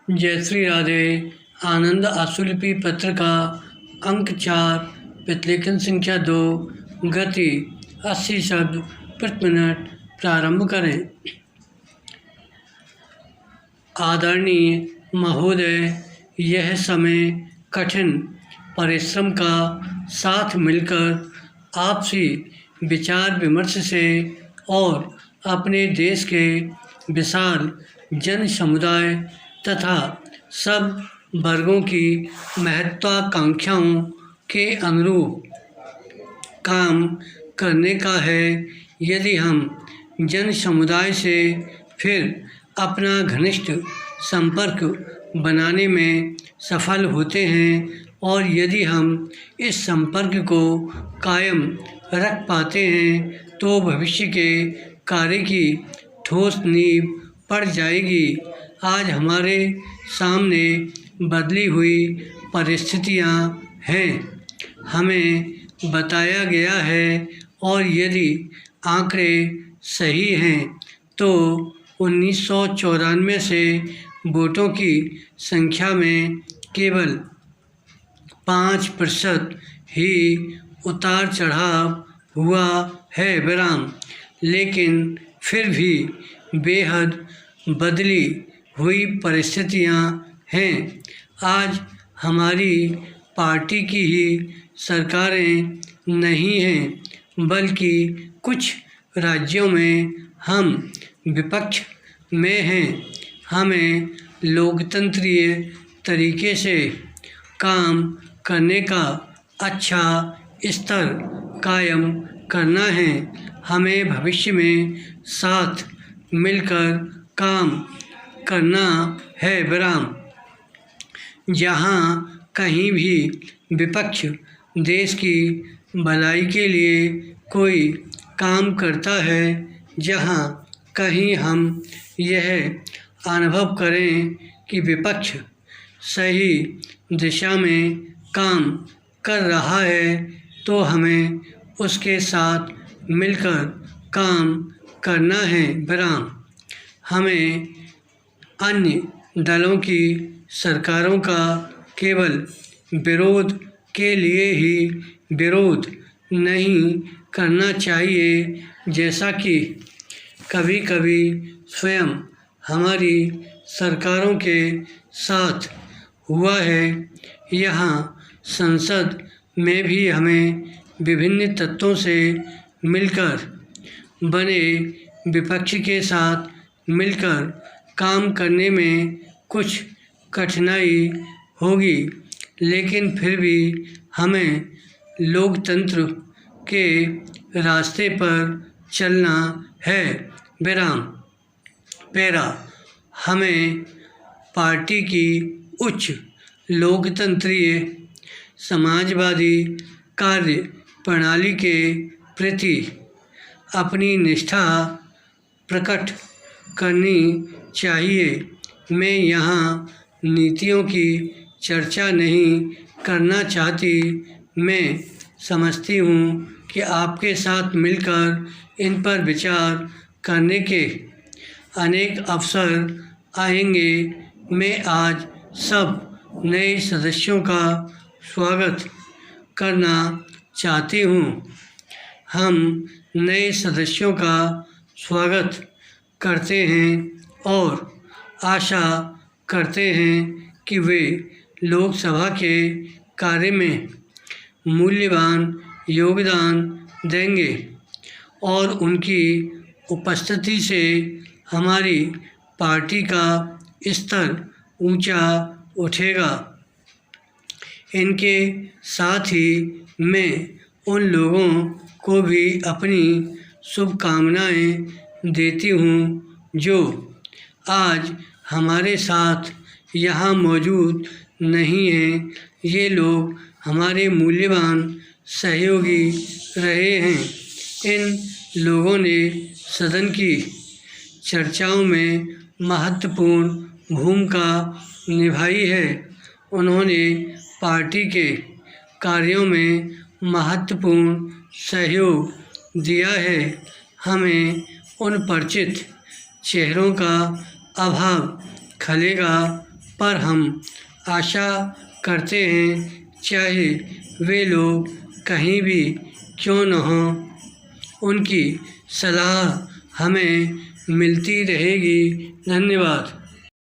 जय श्री राधे। आनंद आशुलिपि पत्र का अंक 4, प्रतिलेखन संख्या 2, गति 80 शब्द प्रति मिनट। प्रारंभ करें। आदरणीय महोदय, यह समय कठिन परिश्रम का साथ मिलकर आपसी विचार विमर्श से और अपने देश के विशाल जन समुदाय तथा सब वर्गों की महत्वाकांक्षाओं के अनुरूप काम करने का है। यदि हम जन समुदाय से फिर अपना घनिष्ठ संपर्क बनाने में सफल होते हैं और यदि हम इस संपर्क को कायम रख पाते हैं तो भविष्य के कार्य की ठोस नींव पड़ जाएगी। आज हमारे सामने बदली हुई परिस्थितियां हैं। हमें बताया गया है और यदि आंकड़े सही हैं तो 1994 से वोटों की संख्या में केवल 5% ही उतार चढ़ाव हुआ है विराम। लेकिन फिर भी बेहद बदली हुई परिस्थितियां हैं। आज हमारी पार्टी की ही सरकारें नहीं हैं, बल्कि कुछ राज्यों में हम विपक्ष में हैं। हमें लोकतंत्रीय तरीके से काम करने का अच्छा स्तर कायम करना है। हमें भविष्य में साथ मिलकर काम करना है विराम। जहाँ कहीं भी विपक्ष देश की भलाई के लिए कोई काम करता है, जहाँ कहीं हम यह अनुभव करें कि विपक्ष सही दिशा में काम कर रहा है, तो हमें उसके साथ मिलकर काम करना है विराम। हमें अन्य दलों की सरकारों का केवल विरोध के लिए ही विरोध नहीं करना चाहिए, जैसा कि कभी कभी स्वयं हमारी सरकारों के साथ हुआ है। यहाँ संसद में भी हमें विभिन्न तत्वों से मिलकर बने विपक्ष के साथ मिलकर काम करने में कुछ कठिनाई होगी, लेकिन फिर भी हमें लोकतंत्र के रास्ते पर चलना है विराम। पैरा, हमें पार्टी की उच्च लोकतंत्रीय समाजवादी कार्य प्रणाली के प्रति अपनी निष्ठा प्रकट करनी चाहिए। मैं यहाँ नीतियों की चर्चा नहीं करना चाहती। मैं समझती हूँ कि आपके साथ मिलकर इन पर विचार करने के अनेक अवसर आएंगे। मैं आज सब नए सदस्यों का स्वागत करना चाहती हूँ। हम नए सदस्यों का स्वागत करते हैं और आशा करते हैं कि वे लोकसभा के कार्य में मूल्यवान योगदान देंगे और उनकी उपस्थिति से हमारी पार्टी का स्तर ऊंचा उठेगा। इनके साथ ही मैं उन लोगों को भी अपनी शुभकामनाएं देती हूं जो आज हमारे साथ यहाँ मौजूद नहीं हैं। ये लोग हमारे मूल्यवान सहयोगी रहे हैं। इन लोगों ने सदन की चर्चाओं में महत्वपूर्ण भूमिका निभाई है। उन्होंने पार्टी के कार्यों में महत्वपूर्ण सहयोग दिया है। हमें उन परिचित चेहरों का अभाव खलेगा पर हम आशा करते हैं चाहे वे लोग कहीं भी क्यों न हों, उनकी सलाह हमें मिलती रहेगी। धन्यवाद।